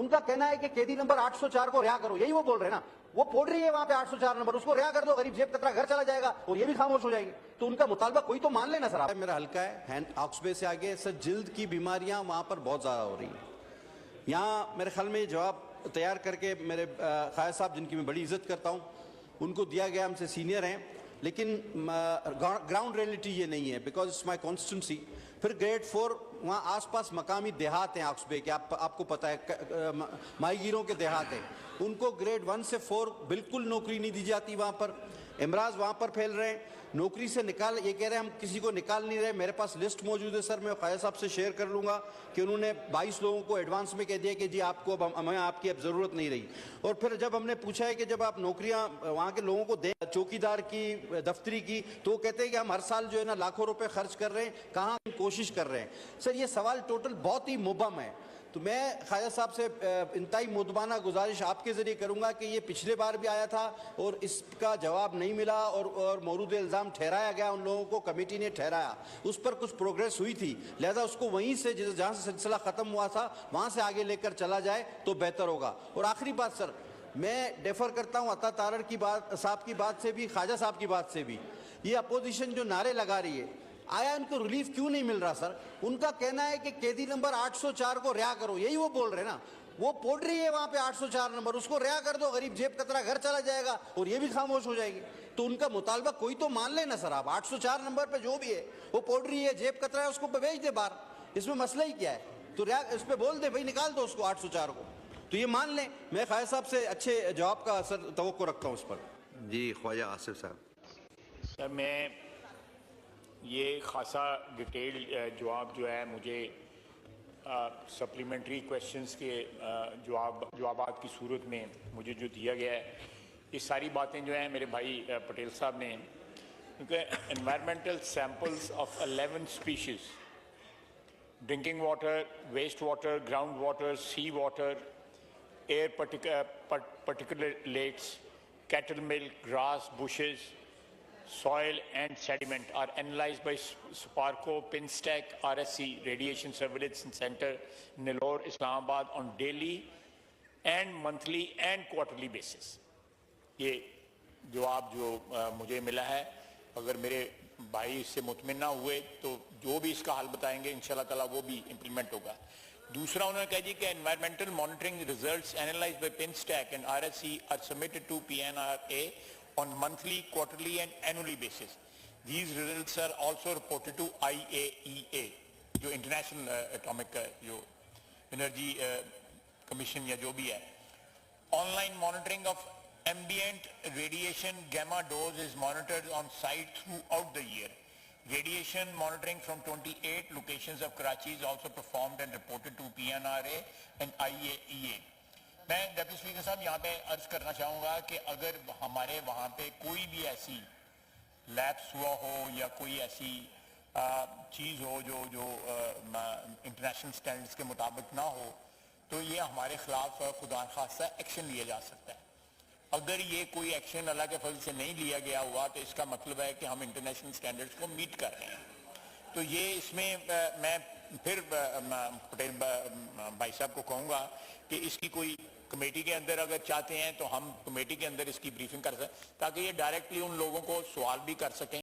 ان کا کہنا ہے کہ قیدی نمبر 804 کو رہا کرو, یہی وہ بول رہے ہیں نا. وہ پڑھ رہی ہے وہاں پہ 804 نمبر, اس کو رہا کر دو, غریب جیب کترا گھر چلا جائے گا اور یہ بھی خاموش ہو جائے گی. تو ان کا مطالبہ کوئی تو مان لینا سر. آپ میرا حلقہ ہے آکسبے سے آگے سر, جلد کی بیماریاں وہاں پر بہت زیادہ ہو رہی ہیں. یہاں میرے خیال میں یہ جواب تیار کر کے میرے خواجہ صاحب, جن کی میں بڑی عزت کرتا ہوں, ان کو دیا گیا, ہم سے سینئر ہیں, لیکن گراؤنڈ ریئلٹی یہ نہیں ہے, بیکاز اٹس مائی کانسٹیٹوئنسی. پھر گریڈ 4 وہاں آس پاس مقامی دیہات ہیں آکسبے کے, آپ کو پتہ ہے ماہی گیروں کے دیہات ہیں, ان کو گریڈ 1 سے 4 بالکل نوکری نہیں دی جاتی وہاں پر. امراض وہاں پر پھیل رہے ہیں, نوکری سے نکال, یہ کہہ رہے ہیں ہم کسی کو نکال نہیں رہے. میرے پاس لسٹ موجود ہے سر, میں خواجہ صاحب سے شیئر کر لوں گا کہ انہوں نے 22 لوگوں کو ایڈوانس میں کہہ دیا کہ جی آپ کو ہمیں آپ کی اب ضرورت نہیں رہی. اور پھر جب ہم نے پوچھا ہے کہ جب آپ نوکریاں وہاں کے لوگوں کو دیں, چوکیدار کی, دفتری کی, تو وہ کہتے ہیں کہ ہم ہر سال جو ہے نا لاکھوں روپے خرچ کر رہے ہیں, کہاں کوشش کر رہے ہیں. سر یہ سوال ٹوٹل بہت ہی مبہم ہے. تو میں خواجہ صاحب سے انتہائی مؤدبانہ گزارش آپ کے ذریعے کروں گا کہ یہ پچھلے بار بھی آیا تھا اور اس کا جواب نہیں ملا, اور مورود الزام ٹھہرایا گیا, ان لوگوں کو کمیٹی نے ٹھہرایا, اس پر کچھ پروگریس ہوئی تھی, لہذا اس کو وہیں سے جہاں سے سلسلہ ختم ہوا تھا وہاں سے آگے لے کر چلا جائے تو بہتر ہوگا. اور آخری بات سر, میں ڈیفر کرتا ہوں عطا تارڑ کی بات, صاحب کی بات سے بھی, خواجہ صاحب کی بات سے بھی. یہ اپوزیشن جو نعرے لگا رہی ہے, آیا ان کو ریلیف کیوں نہیں مل رہا سر؟ ان کا کہنا ہے کہ قیدی نمبر 804 کو رہا کرو, یہی وہ بول رہے ہیں نا. وہ پڑھ رہی ہے وہاں پہ 804 نمبر, اس کو رہا کر دو, غریب جیب کترا گھر چلا جائے گا اور یہ بھی خاموش ہو جائے گی. تو ان کا مطالبہ کوئی تو مان لینا سر. آپ 804 نمبر پہ جو بھی ہے, وہ پڑھ رہی ہے, جیب کترا ہے, اس کو بھیج دے باہر, اس میں مسئلہ ہی کیا ہے؟ تو اس پہ بول دے بھائی نکال دو اس کو 804 کو, تو یہ مان لیں. میں خواجہ صاحب سے اچھے جواب کا سر توقع رکھتا ہوں اس پر. جی خواجہ آصف صاحب. سر میں یہ خاصا ڈیٹیل جواب جو ہے مجھے سپلیمنٹری کویشچنز کے جوابات کی صورت میں مجھے جو دیا گیا ہے, یہ ساری باتیں جو ہیں میرے بھائی پٹیل صاحب نے, کیونکہ environmental samples of 11 species, drinking water, waste water, ground water, sea water, air particulates, cattle milk, grass, bushes, soil and sediment are analyzed by Sparco, Pinstack, RSC, Radiation Surveillance Center, Nellore, Islamabad on daily and monthly and quarterly basis. یہ جواب جو مجھے ملا ہے, اگر میرے بھائی اس سے مطمئن نہ ہوئے تو جو بھی اس کا حل بتائیں گے انشاءاللہ تعالیٰ وہ بھی امپلیمنٹ ہوگا. دوسرا انہوں نے کہا جی کہ environmental monitoring results analyzed by Pinstack and RSC are submitted to PNRA on monthly, quarterly and annually basis. These results are also reported to IAEA, جو International Atomic جو Energy Commission یا جو بھی ہے. Online monitoring of ambient radiation gamma dose is monitored on site throughout the year. Radiation monitoring from 28 locations of Karachi is also performed and reported to PNRA and IAEA. میں deputy speaker صاحب یہاں پہ عرض کرنا چاہوں گا کہ اگر ہمارے وہاں پہ کوئی بھی ایسی لیپس ہوا ہو یا کوئی ایسی چیز ہو جو انٹرنیشنل سٹینڈرڈز کے مطابق نہ ہو, تو یہ ہمارے خلاف خدا نخواستہ ایکشن لیا جا سکتا ہے. اگر یہ کوئی ایکشن اللہ کے فضل سے نہیں لیا گیا ہوا تو اس کا مطلب ہے کہ ہم انٹرنیشنل سٹینڈرڈز کو میٹ کر رہے ہیں. تو یہ اس میں میں پھر پٹیل بھائی صاحب کو کہوں گا کہ اس کی کوئی کمیٹی کے اندر اگر چاہتے ہیں تو ہم کمیٹی کے اندر اس کی بریفنگ کر سکیں, تاکہ یہ ڈائریکٹلی ان لوگوں کو سوال بھی کر سکیں